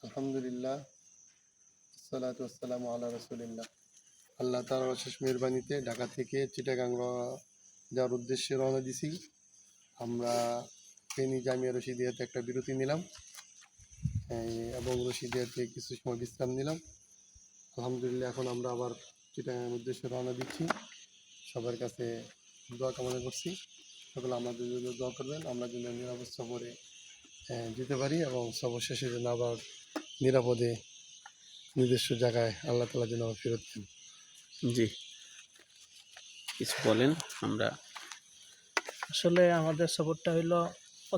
আলহামদুলিল্লাহ, সালাতু ওয়াসসালামু আলা রাসূলিল্লাহ। আল্লাহ তাআলার অশেষ মেহেরবানিতে ঢাকা থেকে চিটাগাং যাওয়ার উদ্দেশ্যে রওনা দিছি। আমরা ফেনী জামিয়া রশিদিয়াতে একটা বিরতি নিলাম এবং রশিদিয়াতে কিছু সময় বিশ্রাম নিলাম। আলহামদুলিল্লাহ, এখন আমরা আবার চিটাগাংয়ের উদ্দেশ্যে রওনা দিচ্ছি। সবার কাছে দোয়া কামনা করছি, সকলে আমাদের জন্য দোয়া করবেন, আমরা যেন নিরাপদ সফরে যেতে পারি এবং সফর শেষে যেন আবার নিরাপদে নিজস্ব জায়গায় আল্লাহ তাআলা যেন ফেরত দেন। জি, কিছু বলেন। আমরা আসলে আমাদের সফরটা হইলো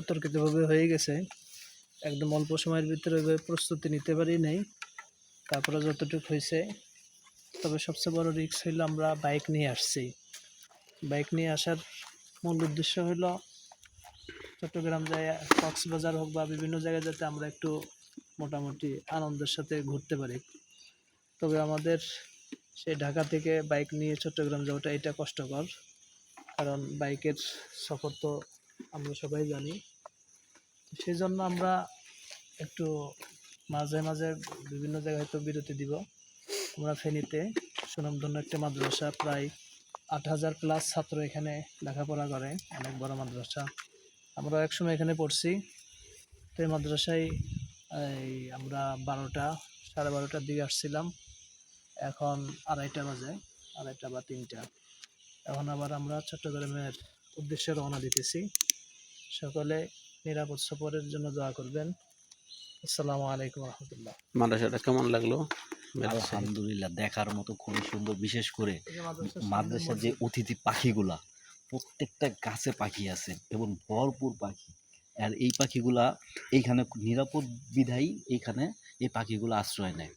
অতর্কিতভাবে হয়ে গেছে, একদম অল্প সময়ের ভিতরে প্রস্তুতি নিতে পারি নাই। তারপরে যতটুকু হয়েছে, তবে সবচেয়ে বড় রিস্ক হইলো আমরা বাইক নিয়ে আসছি। বাইক নিয়ে আসার মূল উদ্দেশ্য হইলো চট্টগ্রাম যায় কক্সবাজার হোক বা বিভিন্ন জায়গায় যাতে আমরা একটু মোটামুটি আনন্দের সাথে ঘুরতে পারি। তবে আমাদের সেই ঢাকা থেকে বাইক নিয়ে চট্টগ্রাম যাওয়াটা এটা কষ্টকর, কারণ বাইকের সফর তো আমরা সবাই জানি। সেই জন্য আমরা একটু মাঝে মাঝে বিভিন্ন জায়গায় তো বিরতি দিব। আমরা ফেনীতে সুনামধন্য একটা মাদ্রাসা, প্রায় ৮,০০০ প্লাস ছাত্র এখানে লেখাপড়া করে, অনেক বড় মাদ্রাসা। আমরা একসময় এখানে পড়ছি। তো এই মাদ্রাসায় আমরা 12টার দিকে আসছিলাম। এখন 2:30 বাজে, 2:30 বা 3টা। এখন আবার আমরা চট্টগ্রামের উদ্দেশ্যে রওনা দিতেছি। সকলে নিরাপদ সফরের জন্য দোয়া করবেন। আসসালামু আলাইকুম রহমতুল্লাহ। মাদ্রাসাটা কেমন লাগলো? আলহামদুলিল্লাহ, দেখার মতো খুবই সুন্দর। বিশেষ করে মাদ্রাসার যে অতিথি পাখিগুলা, প্রত্যেকটা গাছে পাখি আছে এবং ভরপুর পাখি। আর এই পাখিগুলা এইখানে নিরাপদ বিধায়ী এইখানে এই পাখিগুলো আশ্রয় নেয়।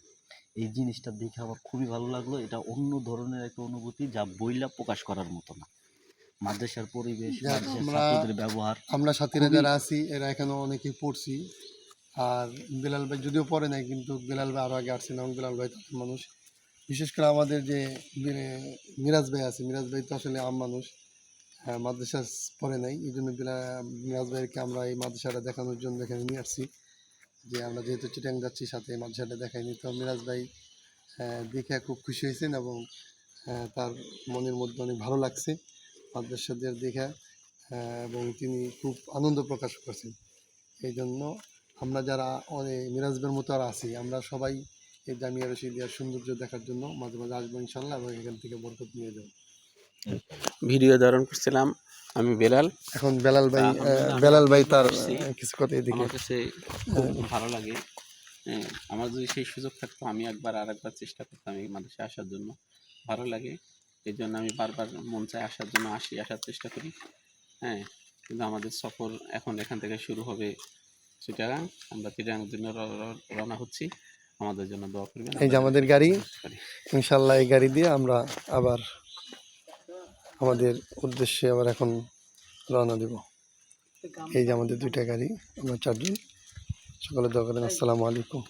এই জিনিসটা দেখে আমার খুবই ভালো লাগলো। এটা অন্য ধরনের একটা অনুভূতি, যা বইলা প্রকাশ করার মতো না। মাদ্রাসার পরিবেশ, ছাত্রদের ব্যবহার, আমরা সাথীরা যারা আছি এরা এখানে অনেকেই পড়ছি। আর বেলাল ভাই যদিও পড়ে নাই, কিন্তু বেলাল ভাই আরও আগে আসছেন এবং বেলাল ভাই তো মানুষ। বিশেষ করে আমাদের যে মিরাজ ভাই আছে, মিরাজ ভাই তো আসলে আম মানুষ, মাদ্রাসা পড়ে নাই। এই জন্য মিরাজ ভাইকে আমরা এই মাদ্রাসাটা দেখানোর জন্য এখানে নিয়ে আসছি, যে আমরা যেহেতু চিটাগাং যাচ্ছি সাথে এই মাদ্রাসাটা দেখাইনি। তো মিরাজ ভাই দেখে খুব খুশি হয়েছেন এবং তার মনের মধ্যে অনেক ভালো লাগছে মাদ্রাসাদের দেখে, এবং তিনি খুব আনন্দ প্রকাশ করছেন। এই জন্য আমরা যারা অনেক মিরাজ ভাইয়ের মতো আর আছি, আমরা সবাই এই জামিয়া রশিদিয়ার সৌন্দর্য দেখার জন্য মাঝে মাঝে আসবো ইনশাল্লাহ, এবং এখান থেকে বরকত নিয়ে যাবো। ভিডিও ধারণ করছিলাম আমি বেলাল। এখন বেলাল ভাই তার কিছু কথা এদিকে। আমার কাছে খুব ভালো লাগে। আমার যদি সেই সুযোগ থাকতো আমি আরেকবার চেষ্টা করতাম এই মাদ্রাসায় আসার জন্য। ভালো লাগে, এই জন্য আমি বারবার মন চায় আসার জন্য আসার চেষ্টা করি। কিন্তু আমাদের সফর এখন এখান থেকে শুরু হবে চিটাগাং। আমরা চিটাগাংয়ের জন্য রওনা হচ্ছি, আমাদের জন্য দোয়া করবেন। এই যে আমাদের গাড়ি, ইনশাল্লাহ এই গাড়ি দিয়ে আমরা আবার আমাদের উদ্দেশ্যে আবার এখন রওনা দেব। এই যে আমাদের 2টা গাড়ি, আমরা 4 জন। সকলে দোয়া করেন। আসসালামু আলাইকুম।